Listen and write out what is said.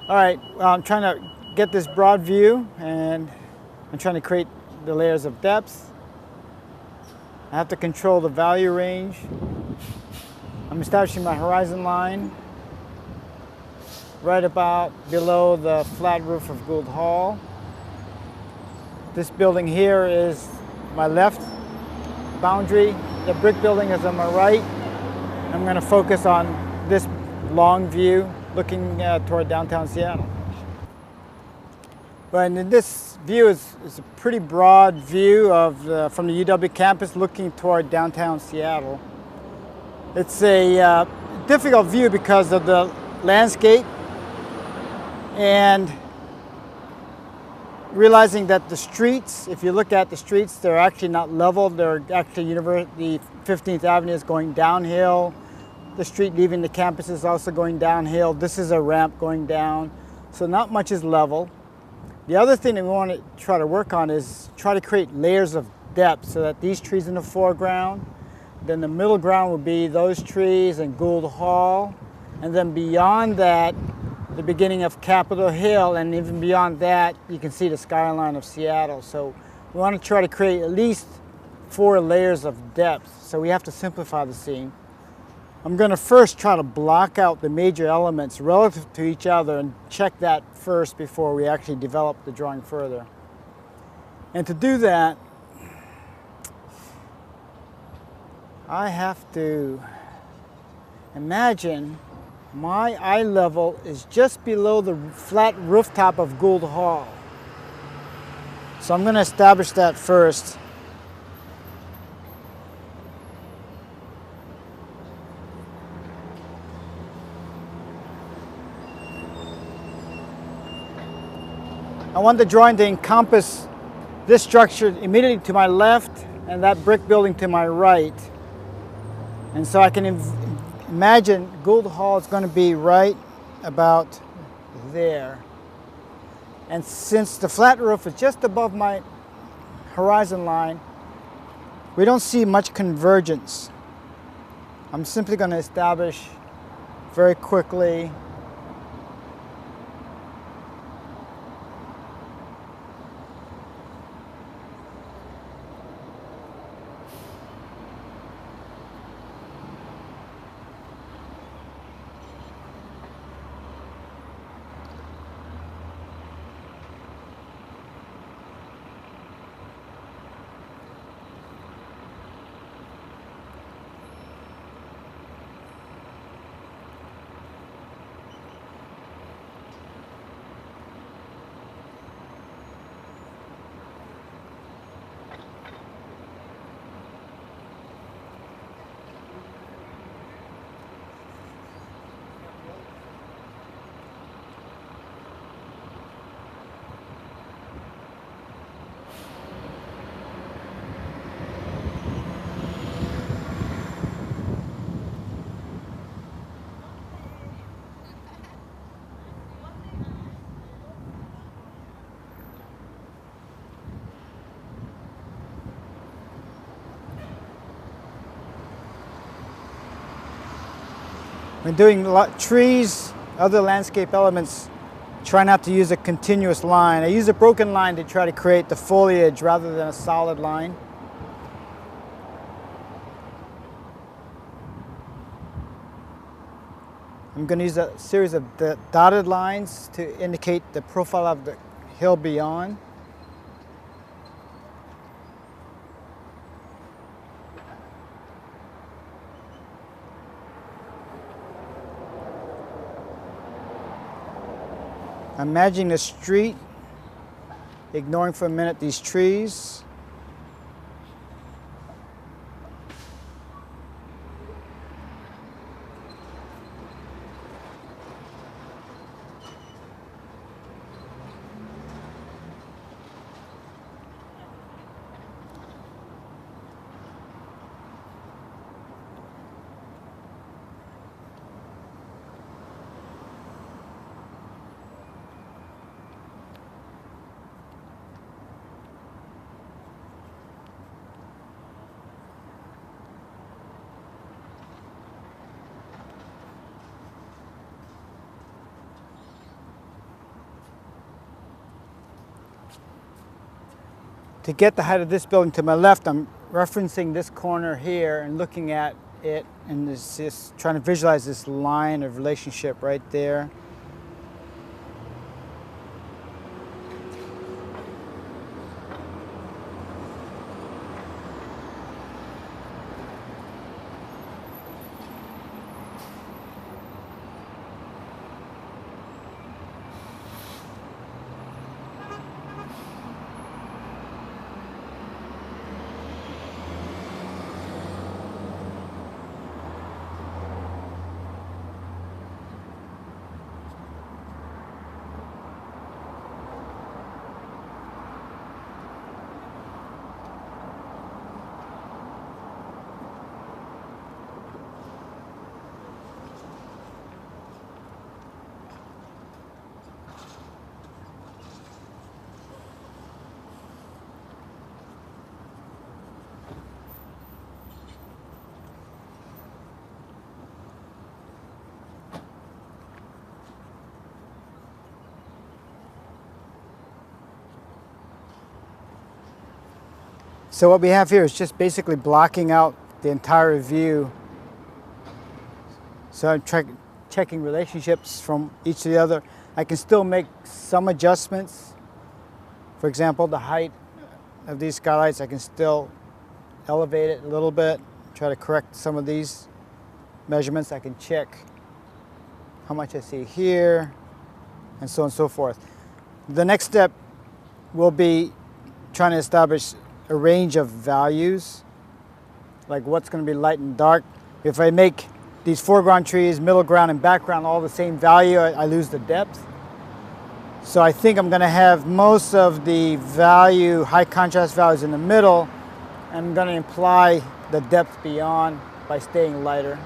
All right, well, I'm trying to get this broad view, and I'm trying to create the layers of depth. I have to control the value range. I'm establishing my horizon line right about below the flat roof of Gould Hall. This building here is my left boundary. The brick building is on my right. I'm going to focus on this long view looking toward downtown Seattle. But this view is a pretty broad view of from the UW campus looking toward downtown Seattle. It's a difficult view because of the landscape and realizing that the streets, if you look at the streets, they're actually not level. They're actually the 15th Avenue is going downhill. The street leaving the campus is also going downhill. This is a ramp going down. So not much is level. The other thing that we want to try to work on is try to create layers of depth so that these trees in the foreground, then the middle ground would be those trees and Gould Hall, and then beyond that, the beginning of Capitol Hill, and even beyond that, you can see the skyline of Seattle. So we want to try to create at least 4 layers of depth, so we have to simplify the scene. I'm going to first try to block out the major elements relative to each other and check that first before we actually develop the drawing further. And to do that, I have to imagine my eye level is just below the flat rooftop of Gould Hall. So I'm going to establish that first. I want the drawing to encompass this structure immediately to my left and that brick building to my right. And so I can imagine Gould Hall is going to be right about there. And since the flat roof is just above my horizon line, we don't see much convergence. I'm simply going to establish very quickly when doing trees, other landscape elements, try not to use a continuous line. I use a broken line to try to create the foliage rather than a solid line. I'm going to use a series of dotted lines to indicate the profile of the hill beyond. I'm imagining the street, ignoring for a minute these trees. To get the height of this building to my left, I'm referencing this corner here and looking at it, and just trying to visualize this line of relationship right there. So what we have here is just basically blocking out the entire view. So I'm checking relationships from each to the other. I can still make some adjustments. For example, the height of these skylights, I can still elevate it a little bit, try to correct some of these measurements. I can check how much I see here, and so on and so forth. The next step will be trying to establish a range of values, like what's going to be light and dark. If I make these foreground trees, middle ground, and background all the same value, I lose the depth. So I think I'm going to have most of the value, high contrast values in the middle, and I'm going to imply the depth beyond by staying lighter.